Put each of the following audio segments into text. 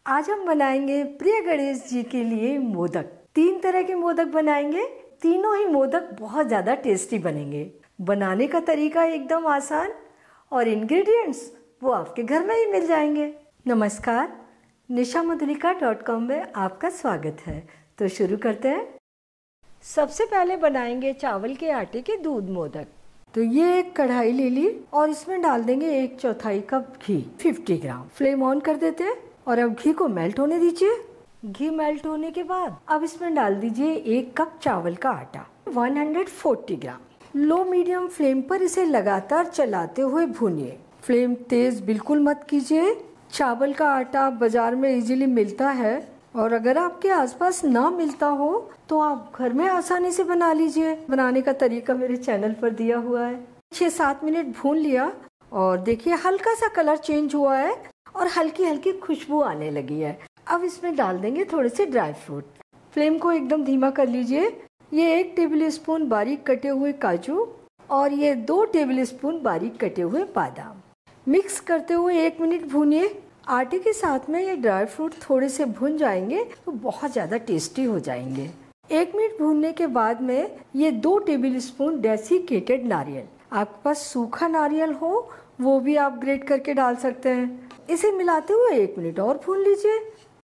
आज हम बनाएंगे प्रिय गणेश जी के लिए मोदक। 3 तरह के मोदक बनाएंगे। तीनों ही मोदक बहुत ज़्यादा टेस्टी बनेंगे। बनाने का तरीका एकदम आसान और इंग्रेडिएंट्स वो आपके घर में ही मिल जाएंगे। नमस्कार, nishamadhulika.com में आपका स्वागत है। तो शुरू करते हैं। सबसे पहले बनाएंगे चावल के आटे के दूध मोदक। तो ये एक कढ़ाई ले ली और इसमें डाल देंगे 1/4 cup ghee, 50 gram. Flame on कर देते हैं और अब घी को मेल्ट होने दीजिए। घी मेल्ट होने के बाद अब इसमें डाल दीजिए 1 कप चावल का आटा, 140 ग्राम। लो मीडियम फ्लेम पर इसे लगातार चलाते हुए भूनिए। फ्लेम तेज बिल्कुल मत कीजिए। चावल का आटा बाजार में इजीली मिलता है और अगर आपके आसपास ना मिलता हो तो आप घर में आसानी से बना लीजिए। बनाने का तरीका मेरे चैनल पर दिया हुआ है। 6-7 मिनट भून लिया और देखिए हल्का सा कलर चेंज हुआ है और हल्की हल्की खुशबू आने लगी है। अब इसमें डाल देंगे थोड़े से ड्राई फ्रूट। फ्लेम को एकदम धीमा कर लीजिए। ये 1 टेबल स्पून बारीक कटे हुए काजू और ये 2 टेबल स्पून बारीक कटे हुए बादाम। मिक्स करते हुए 1 मिनट भूनिए। आटे के साथ में ये ड्राई फ्रूट थोड़े से भुन जाएंगे तो बहुत ज़्यादा टेस्टी हो जाएंगे। 1 मिनट भूनने के बाद में ये 2 टेबल स्पून डेसिकेटेड नारियल, आपके पास सूखा नारियल हो वो भी आप ग्रेट करके डाल सकते हैं। इसे मिलाते हुए 1 मिनट और भून लीजिए।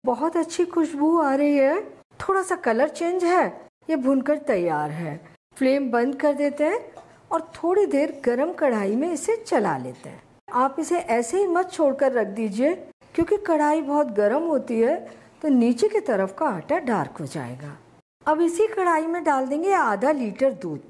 बहुत अच्छी खुशबू आ रही है, थोड़ा सा कलर चेंज है, ये भूनकर तैयार है। फ्लेम बंद कर देते हैं और थोड़ी देर गरम कढ़ाई में इसे चला लेते हैं। आप इसे ऐसे ही मत छोड़कर रख दीजिए क्योंकि कढ़ाई बहुत गर्म होती है तो नीचे की तरफ का आटा डार्क हो जाएगा। अब इसी कढ़ाई में डाल देंगे आधा लीटर दूध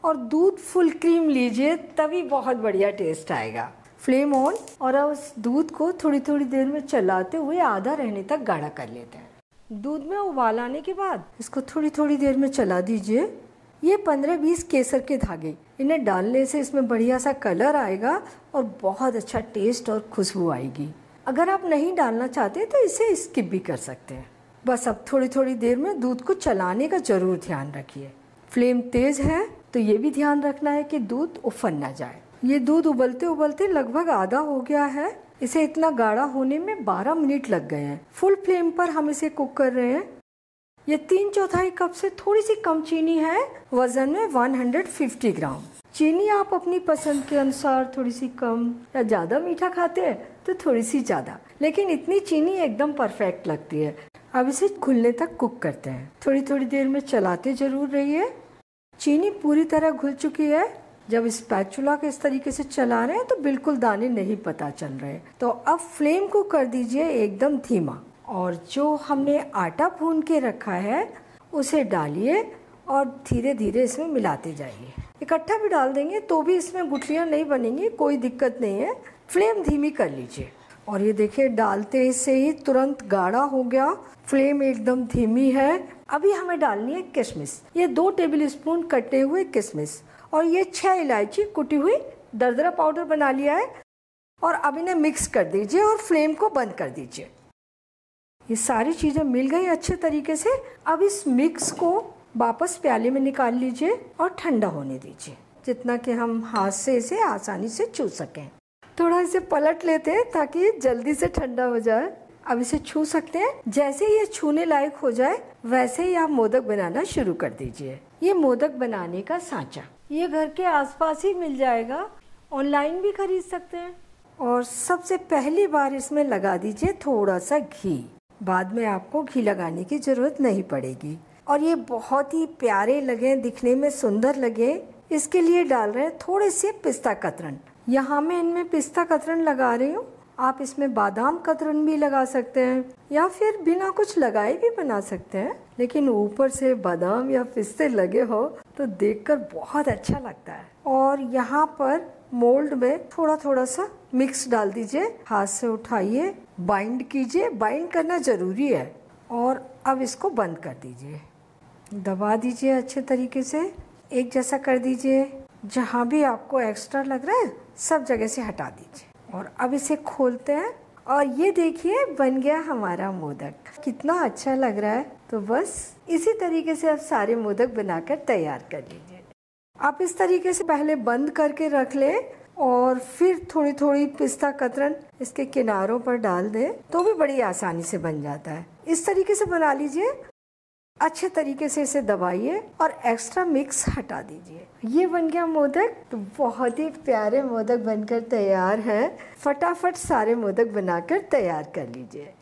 और दूध फुल क्रीम लीजिए, तभी बहुत बढ़िया टेस्ट आएगा। फ्लेम ऑन और अब उस दूध को थोड़ी थोड़ी देर में चलाते हुए आधा रहने तक गाढ़ा कर लेते हैं। दूध में उबाल आने के बाद इसको थोड़ी थोड़ी देर में चला दीजिए। ये 15-20 केसर के धागे, इन्हें डालने से इसमें बढ़िया सा कलर आएगा और बहुत अच्छा टेस्ट और खुशबू आएगी। अगर आप नहीं डालना चाहते तो इसे स्किप भी कर सकते हैं। बस अब थोड़ी थोड़ी देर में दूध को चलाने का जरूर ध्यान रखिए। फ्लेम तेज है तो ये भी ध्यान रखना है कि दूध उफन ना जाए। ये दूध उबलते उबलते लगभग आधा हो गया है। इसे इतना गाढ़ा होने में 12 मिनट लग गए हैं। फुल फ्लेम पर हम इसे कुक कर रहे हैं। ये 3/4 कप से थोड़ी सी कम चीनी है, वजन में 150 ग्राम। चीनी आप अपनी पसंद के अनुसार थोड़ी सी कम या ज़्यादा मीठा खाते हैं तो थोड़ी सी ज़्यादा, लेकिन इतनी चीनी एकदम परफेक्ट लगती है। अब इसे घुलने तक कुक करते हैं। थोड़ी थोड़ी देर में चलाते जरूर रहिए। चीनी पूरी तरह घुल चुकी है। जब स्पैचुला के इस तरीके से चला रहे हैं तो बिल्कुल दाने नहीं पता चल रहे। तो अब फ्लेम को कर दीजिए एकदम धीमा और जो हमने आटा भून के रखा है उसे डालिए और धीरे धीरे इसमें मिलाते जाइए। इकट्ठा भी डाल देंगे तो भी इसमें गुठलियाँ नहीं बनेंगी, कोई दिक्कत नहीं है। फ्लेम धीमी कर लीजिए और ये देखिए डालते से ही तुरंत गाढ़ा हो गया। फ्लेम एकदम धीमी है। अभी हमें डालनी है किशमिश। ये 2 टेबल स्पून कटे हुए किशमिश और ये 6 इलायची कुटी हुई दरदरा पाउडर बना लिया है और अब इन्हें मिक्स कर दीजिए और फ्लेम को बंद कर दीजिए। ये सारी चीजें मिल गई अच्छे तरीके से। अब इस मिक्स को वापस प्याले में निकाल लीजिए और ठंडा होने दीजिए, जितना कि हम हाथ से इसे आसानी से छू सकें। थोड़ा इसे पलट लेते हैं ताकि जल्दी से ठंडा हो जाए। अब इसे छू सकते हैं। जैसे ही ये छूने लायक हो जाए वैसे ही आप मोदक बनाना शुरू कर दीजिए। ये मोदक बनाने का सांचा ये घर के आसपास ही मिल जाएगा, ऑनलाइन भी खरीद सकते हैं। और सबसे पहली बार इसमें लगा दीजिए थोड़ा सा घी। बाद में आपको घी लगाने की जरूरत नहीं पड़ेगी। और ये बहुत ही प्यारे लगे, दिखने में सुंदर लगे, इसके लिए डाल रहे हैं थोड़े से पिस्ता कतरन। यहाँ मैं इनमें पिस्ता कतरन लगा रही हूँ। आप इसमें बादाम कतरन भी लगा सकते हैं या फिर बिना कुछ लगाए भी बना सकते हैं, लेकिन ऊपर से बादाम या पिस्ते लगे हो तो देखकर बहुत अच्छा लगता है। और यहाँ पर मोल्ड में थोड़ा थोड़ा सा मिक्स डाल दीजिए, हाथ से उठाइए, बाइंड कीजिए। बाइंड करना जरूरी है। और अब इसको बंद कर दीजिए, दबा दीजिए अच्छे तरीके से, एक जैसा कर दीजिए। जहाँ भी आपको एक्स्ट्रा लग रहा है सब जगह से हटा दीजिए। और अब इसे खोलते हैं और ये देखिए बन गया हमारा मोदक। कितना अच्छा लग रहा है। तो बस इसी तरीके से आप सारे मोदक बनाकर तैयार कर लीजिए। आप इस तरीके से पहले बंद करके रख लें और फिर थोड़ी थोड़ी पिस्ता कतरन इसके किनारों पर डाल दें तो भी बड़ी आसानी से बन जाता है। इस तरीके से बना लीजिए। अच्छे तरीके से इसे दबाइए और एक्स्ट्रा मिक्स हटा दीजिए। ये बन गया मोदक। तो बहुत ही प्यारे मोदक बनकर तैयार हैं। फटाफट सारे मोदक बनाकर तैयार कर लीजिए।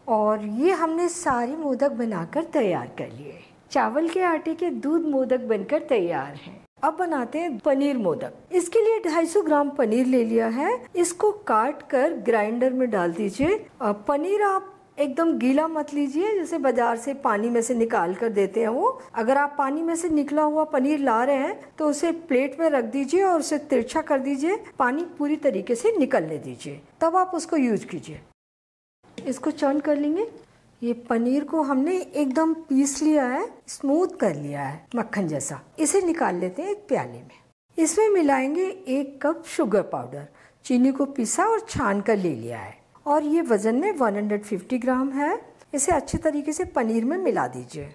और ये हमने सारे मोदक बनाकर तैयार कर लिए। चावल के आटे के दूध मोदक बनकर तैयार हैं। अब बनाते हैं पनीर मोदक। इसके लिए 250 ग्राम पनीर ले लिया है। इसको काट कर ग्राइंडर में डाल दीजिए। पनीर आप एकदम गीला मत लीजिए, जैसे बाजार से पानी में से निकाल कर देते हैं वो। अगर आप पानी में से निकला हुआ पनीर ला रहे हैं तो उसे प्लेट में रख दीजिए और उसे तिरछा कर दीजिए। पानी पूरी तरीके से निकलने दीजिए, तब आप उसको यूज कीजिए। इसको चर्न कर लेंगे। ये पनीर को हमने एकदम पीस लिया है, स्मूथ कर लिया है मक्खन जैसा। इसे निकाल लेते हैं एक प्याले में। इसमें मिलाएंगे 1 कप शुगर पाउडर। चीनी को पिसा और छान कर ले लिया है और ये वजन में 150 ग्राम है। इसे अच्छे तरीके से पनीर में मिला दीजिए।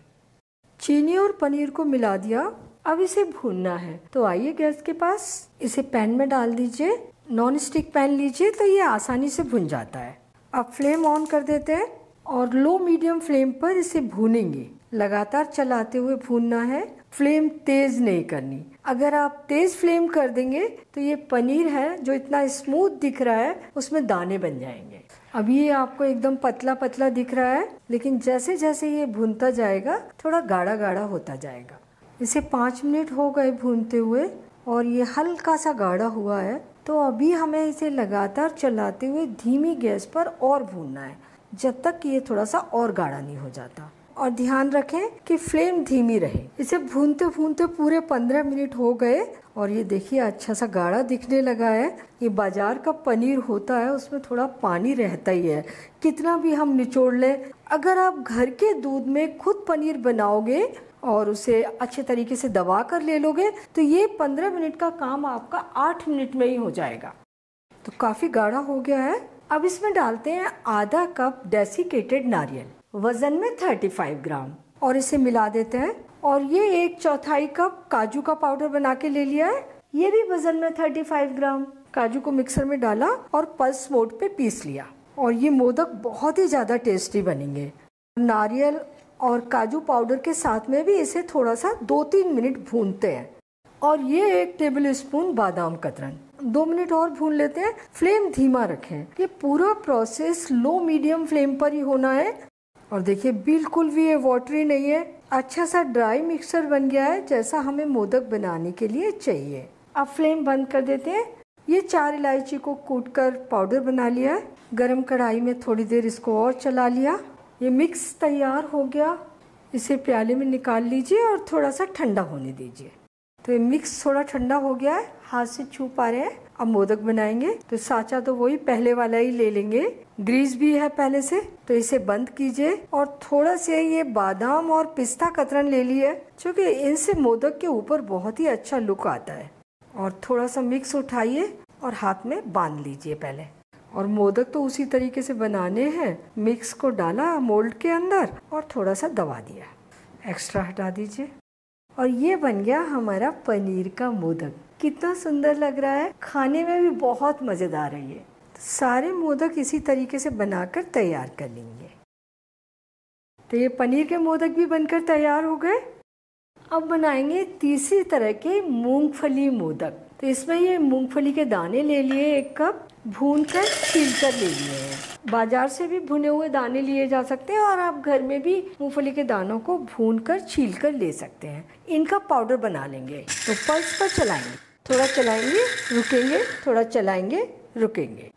चीनी और पनीर को मिला दिया। अब इसे भूनना है, तो आइए गैस के पास, इसे पैन में डाल दीजिए। नॉन स्टिक पैन लीजिए तो ये आसानी से भुन जाता है। अब फ्लेम ऑन कर देते हैं और लो मीडियम फ्लेम पर इसे भूनेंगे। लगातार चलाते हुए भूनना है, फ्लेम तेज नहीं करनी। अगर आप तेज फ्लेम कर देंगे तो ये पनीर है जो इतना स्मूथ दिख रहा है उसमें दाने बन जाएंगे। अभी ये आपको एकदम पतला पतला दिख रहा है, लेकिन जैसे जैसे ये भूनता जाएगा थोड़ा गाढ़ा गाढ़ा होता जाएगा। इसे 5 मिनट हो गए भूनते हुए और ये हल्का सा गाढ़ा हुआ है। तो अभी हमें इसे लगातार चलाते हुए धीमी गैस पर और भूनना है जब तक ये थोड़ा सा और गाढ़ा नहीं हो जाता। और ध्यान रखें कि फ्लेम धीमी रहे। इसे भूनते भूनते पूरे 15 मिनट हो गए और ये देखिए अच्छा सा गाढ़ा दिखने लगा है। ये बाजार का पनीर होता है, उसमें थोड़ा पानी रहता ही है, कितना भी हम निचोड़ लें। अगर आप घर के दूध में खुद पनीर बनाओगे और उसे अच्छे तरीके से दबा कर ले लोगे तो ये 15 मिनट का काम आपका 8 मिनट में ही हो जाएगा। तो काफ़ी गाढ़ा हो गया है। अब इसमें डालते हैं आधा कप डेसिकेटेड नारियल, वजन में 35 ग्राम, और इसे मिला देते हैं। और ये 1/4 कप काजू का पाउडर बना के ले लिया है, ये भी वजन में 35 ग्राम। काजू को मिक्सर में डाला और पल्स मोड पे पीस लिया। और ये मोदक बहुत ही ज़्यादा टेस्टी बनेंगे। नारियल और काजू पाउडर के साथ में भी इसे थोड़ा सा 2-3 मिनट भूनते हैं। और ये 1 टेबल स्पून बादाम कतरन, 2 मिनट और भून लेते हैं। फ्लेम धीमा रखें। ये पूरा प्रोसेस लो मीडियम फ्लेम पर ही होना है। और देखिए बिल्कुल भी ये वाटरी नहीं है, अच्छा सा ड्राई मिक्सचर बन गया है जैसा हमें मोदक बनाने के लिए चाहिए। अब फ्लेम बंद कर देते हैं। ये 4 इलायची को कूटकर पाउडर बना लिया है। गरम कढ़ाई में थोड़ी देर इसको और चला लिया। ये मिक्स तैयार हो गया। इसे प्याले में निकाल लीजिए और थोड़ा सा ठंडा होने दीजिए। तो ये मिक्स थोड़ा ठंडा हो गया है, हाथ से छू पा रहे हैं। अब मोदक बनाएंगे तो साँचा तो वही पहले वाला ही ले लेंगे, ग्रीस भी है पहले से। तो इसे बंद कीजिए और थोड़ा से ये बादाम और पिस्ता कतरन ले लिए, क्योंकि इनसे मोदक के ऊपर बहुत ही अच्छा लुक आता है। और थोड़ा सा मिक्स उठाइए और हाथ में बांध लीजिए पहले। और मोदक तो उसी तरीके से बनाने हैं। मिक्स को डाला मोल्ड के अंदर और थोड़ा सा दबा दिया, एक्स्ट्रा हटा दीजिए। और ये बन गया हमारा पनीर का मोदक। कितना सुंदर लग रहा है, खाने में भी बहुत मज़ेदार है ये। तो सारे मोदक इसी तरीके से बनाकर तैयार कर लेंगे। तो ये पनीर के मोदक भी बनकर तैयार हो गए। अब बनाएंगे तीसरी तरह के मूंगफली मोदक। तो इसमें ये मूंगफली के दाने ले लिए 1 कप, भूनकर छीलकर ले लिए हैं। बाजार से भी भुने हुए दाने लिए जा सकते हैं और आप घर में भी मूंगफली के दानों को भूनकर छीलकर ले सकते हैं। इनका पाउडर बना लेंगे। तो पल्स पर चलाएंगे, थोड़ा चलाएंगे रुकेंगे, थोड़ा चलाएंगे रुकेंगे।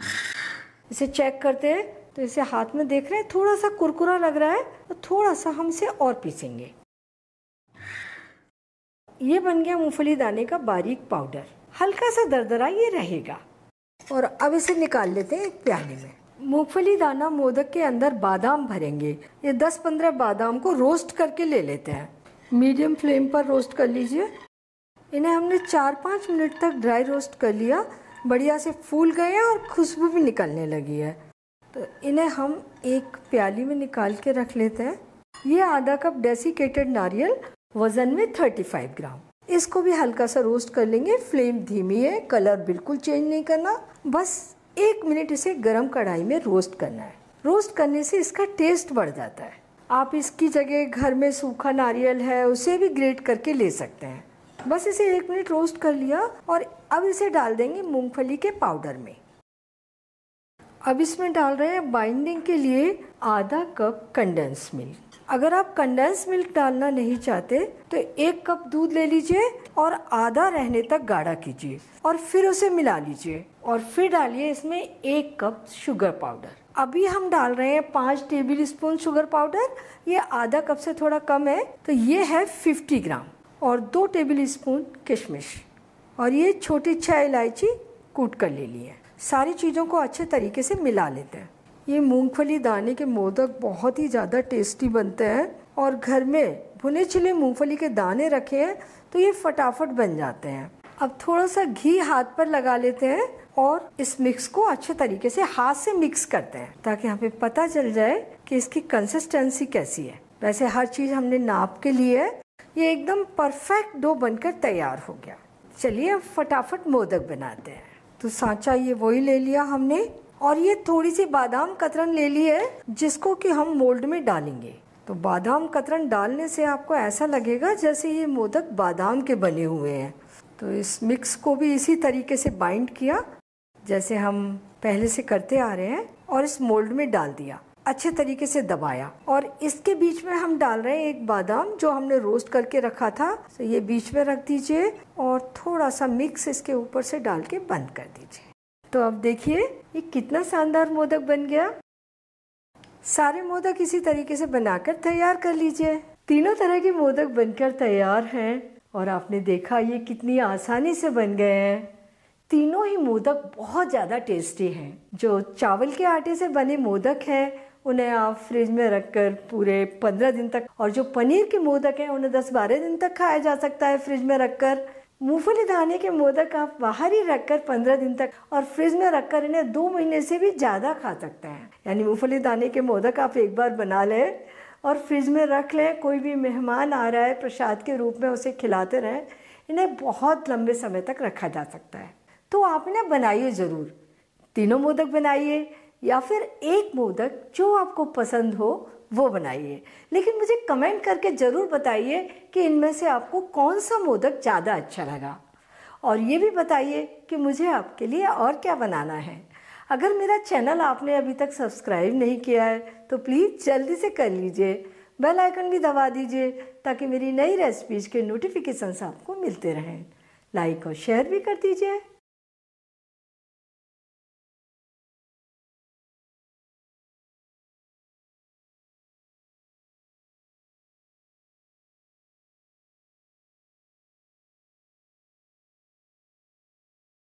इसे चेक करते हैं तो इसे हाथ में देख रहे हैं थोड़ा सा कुरकुरा लग रहा है, तो थोड़ा सा हम इसे और पीसेंगे। ये बन गया मूंगफली दाने का बारीक पाउडर, हल्का सा दरदरा ये रहेगा। और अब इसे निकाल लेते हैं एक प्याले में। मूंगफली दाना मोदक के अंदर बादाम भरेंगे। ये 10-15 बादाम को रोस्ट करके ले लेते हैं। मीडियम फ्लेम पर रोस्ट कर लीजिए। इन्हें हमने 4-5 मिनट तक ड्राई रोस्ट कर लिया। बढ़िया से फूल गए हैं और खुशबू भी निकलने लगी है। तो इन्हें हम एक प्याली में निकाल के रख लेते हैं। ये आधा कप डेसिकेटेड नारियल, वजन में 35 ग्राम। इसको भी हल्का सा रोस्ट कर लेंगे। फ्लेम धीमी है, कलर बिल्कुल चेंज नहीं करना, बस 1 मिनट इसे गरम कढ़ाई में रोस्ट करना है। रोस्ट करने से इसका टेस्ट बढ़ जाता है। आप इसकी जगह घर में सूखा नारियल है उसे भी ग्रेट करके ले सकते हैं। बस इसे 1 मिनट रोस्ट कर लिया और अब इसे डाल देंगे मूंगफली के पाउडर में। अब इसमें डाल रहे हैं बाइंडिंग के लिए आधा कप कंडेंस मिल्क। अगर आप कंडेंस मिल्क डालना नहीं चाहते तो 1 कप दूध ले लीजिए और आधा रहने तक गाढ़ा कीजिए और फिर उसे मिला लीजिए और फिर डालिए इसमें 1 कप शुगर पाउडर। अभी हम डाल रहे हैं 5 टेबल स्पून शुगर पाउडर। ये आधा कप से थोड़ा कम है, तो ये है 50 ग्राम और 2 टेबल स्पून किशमिश और ये छोटी 6 इलायची कूट कर ले ली है। सारी चीज़ों को अच्छे तरीके से मिला लेते हैं। ये मूंगफली दाने के मोदक बहुत ही ज़्यादा टेस्टी बनते हैं और घर में भुने छिले मूंगफली के दाने रखे हैं तो ये फटाफट बन जाते हैं। अब थोड़ा सा घी हाथ पर लगा लेते हैं और इस मिक्स को अच्छे तरीके से हाथ से मिक्स करते हैं ताकि हमें पता चल जाए कि इसकी कंसिस्टेंसी कैसी है। वैसे हर चीज़ हमने नाप के लिए है। ये एकदम परफेक्ट डो बनकर तैयार हो गया। चलिए अब फटाफट मोदक बनाते हैं। तो सांचा ये वही ले लिया हमने और ये थोड़ी सी बादाम कतरन ले ली है जिसको कि हम मोल्ड में डालेंगे। तो बादाम कतरन डालने से आपको ऐसा लगेगा जैसे ये मोदक बादाम के बने हुए हैं। तो इस मिक्स को भी इसी तरीके से बाइंड किया जैसे हम पहले से करते आ रहे हैं और इस मोल्ड में डाल दिया, अच्छे तरीके से दबाया और इसके बीच में हम डाल रहे हैं एक बादाम जो हमने रोस्ट करके रखा था। तो ये बीच में रख दीजिए और थोड़ा सा मिक्स इसके ऊपर से डाल के बंद कर दीजिए। तो अब देखिए ये कितना शानदार मोदक बन गया। सारे मोदक इसी तरीके से बनाकर तैयार कर लीजिए। तीनों तरह के मोदक बनकर तैयार हैं और आपने देखा ये कितनी आसानी से बन गए हैं। तीनों ही मोदक बहुत ज़्यादा टेस्टी हैं। जो चावल के आटे से बने मोदक हैं उन्हें आप फ्रिज में रखकर पूरे 15 दिन तक, और जो पनीर के मोदक हैं उन्हें 10-12 दिन तक खाया जा सकता है फ्रिज में रखकर। मूंगफली दाने के मोदक आप बाहर ही रखकर 15 दिन तक और फ्रिज में रखकर इन्हें 2 महीने से भी ज़्यादा खा सकते हैं। यानी मूंगफली दाने के मोदक आप एक बार बना लें और फ्रिज में रख लें। कोई भी मेहमान आ रहा है प्रसाद के रूप में उसे खिलाते रहें। इन्हें बहुत लंबे समय तक रखा जा सकता है। तो आप इन्हें बनाइए ज़रूर। तीनों मोदक बनाइए या फिर एक मोदक जो आपको पसंद हो वो बनाइए, लेकिन मुझे कमेंट करके ज़रूर बताइए कि इनमें से आपको कौन सा मोदक ज़्यादा अच्छा लगा। और ये भी बताइए कि मुझे आपके लिए और क्या बनाना है। अगर मेरा चैनल आपने अभी तक सब्सक्राइब नहीं किया है तो प्लीज़ जल्दी से कर लीजिए। बेल आइकन भी दबा दीजिए ताकि मेरी नई रेसिपीज़ के नोटिफिकेशंस आपको मिलते रहें। लाइक और शेयर भी कर दीजिए।